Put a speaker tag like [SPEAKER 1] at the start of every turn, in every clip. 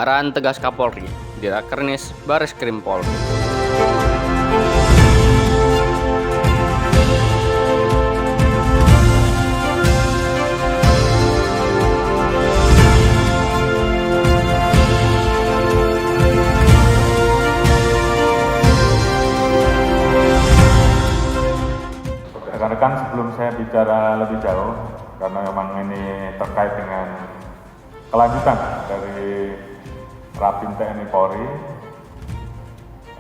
[SPEAKER 1] Arahan tegas Kapolri di Rakernis Bareskrim Polri.
[SPEAKER 2] Rekan-rekan, sebelum saya bicara lebih jauh, karena memang ini terkait dengan kelanjutan dari Rapim TNI Polri,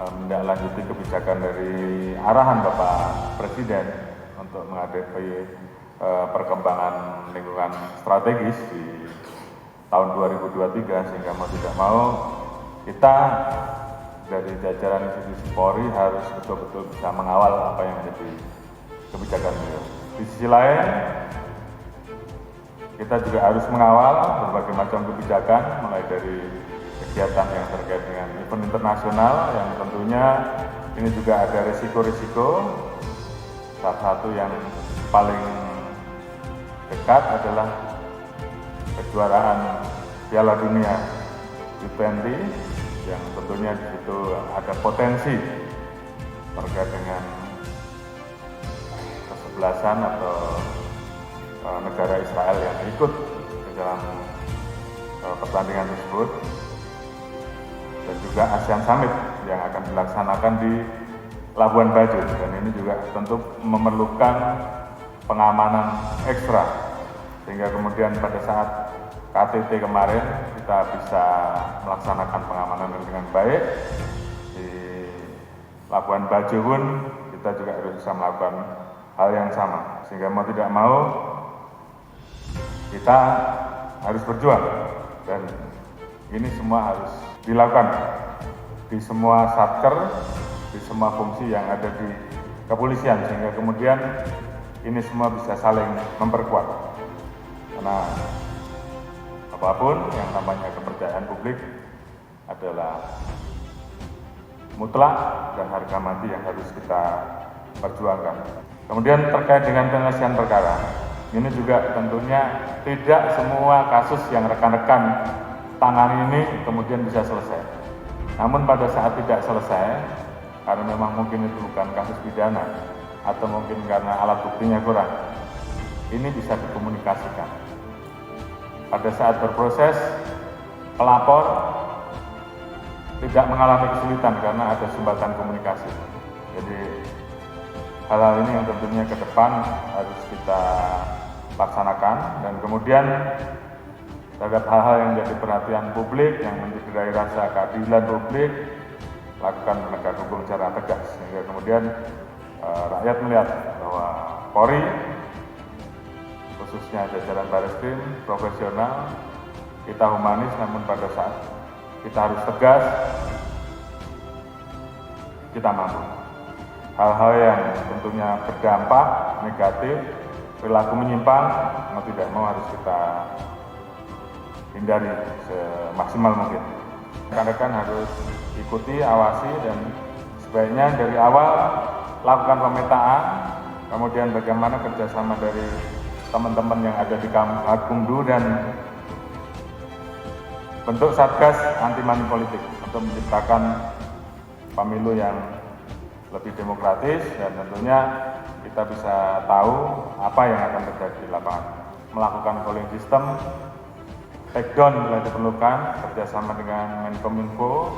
[SPEAKER 2] menindaklanjuti kebijakan dari arahan Bapak Presiden untuk menghadapi perkembangan lingkungan strategis di tahun 2023, sehingga mau tidak mau kita dari jajaran institusi Polri harus betul-betul bisa mengawal apa yang menjadi kebijakan beliau. Di sisi lain, kita juga harus mengawal berbagai macam kebijakan, mulai dari kegiatan yang terkait dengan event internasional, yang tentunya ini juga ada risiko-risiko. Salah satu yang paling dekat adalah kejuaraan Piala Dunia U20, yang tentunya di situ ada potensi terkait dengan kesebelasan atau negara Israel yang ikut di dalam pertandingan tersebut, dan juga ASEAN Summit yang akan dilaksanakan di Labuan Bajo, dan ini juga tentu memerlukan pengamanan ekstra, sehingga kemudian pada saat KTT kemarin kita bisa melaksanakan pengamanan dengan baik. Di Labuan Bajo pun kita juga harus bisa melakukan hal yang sama, sehingga mau tidak mau kita harus berjuang, dan ini semua harus dilakukan di semua satker, di semua fungsi yang ada di kepolisian, sehingga kemudian ini semua bisa saling memperkuat, karena apapun yang namanya kepercayaan publik adalah mutlak dan harga mati yang harus kita perjuangkan. Kemudian terkait dengan penyelesaian perkara, ini juga tentunya tidak semua kasus yang rekan-rekan tangani ini kemudian bisa selesai. Namun pada saat tidak selesai, karena memang mungkin itu bukan kasus pidana, atau mungkin karena alat buktinya kurang, ini bisa dikomunikasikan. Pada saat berproses, pelapor tidak mengalami kesulitan karena ada sumbatan komunikasi. Jadi hal-hal ini yang tentunya ke depan harus kita laksanakan, dan kemudian terhadap hal-hal yang menjadi perhatian publik, yang mencederai rasa keadilan publik, lakukan penegak hukum secara tegas, sehingga kemudian rakyat melihat bahwa Polri, khususnya jajaran Bareskrim, profesional, kita humanis, namun pada saat kita harus tegas, kita mampu. Hal-hal yang tentunya berdampak negatif, perilaku menyimpang, mau tidak mau harus kita hindari semaksimal mungkin. Rekan-rekan harus ikuti, awasi, dan sebaiknya dari awal lakukan pemetaan, kemudian bagaimana kerjasama dari teman-teman yang ada di Gakumdu, dan bentuk Satgas anti money politik untuk menciptakan pemilu yang lebih demokratis, dan tentunya kita bisa tahu apa yang akan terjadi di lapangan. Melakukan polling system, take down bila diperlukan, kerjasama dengan Menkominfo,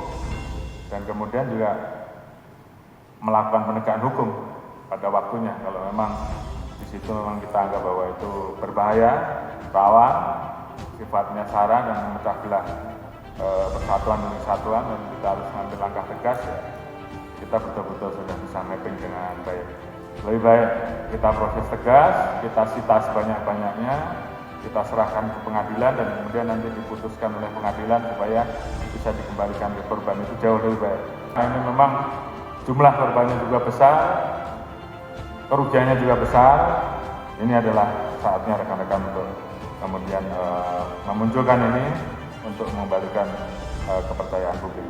[SPEAKER 2] dan kemudian juga melakukan penegakan hukum pada waktunya kalau memang di situ memang kita anggap bahwa itu berbahaya, rawan, sifatnya sara dan memecah belah persatuan demi kesatuan, dan kita harus mengambil langkah tegas. Ya, kita betul-betul sudah bisa mapping dengan baik. Lebih baik kita proses tegas, kita sita sebanyak-banyaknya, kita serahkan ke pengadilan, dan kemudian nanti diputuskan oleh pengadilan supaya bisa dikembalikan ke korban, itu jauh lebih baik. Nah, ini memang jumlah korbannya juga besar, kerugiannya juga besar. Ini adalah saatnya rekan-rekan untuk kemudian memunculkan ini untuk mengembalikan kepercayaan publik.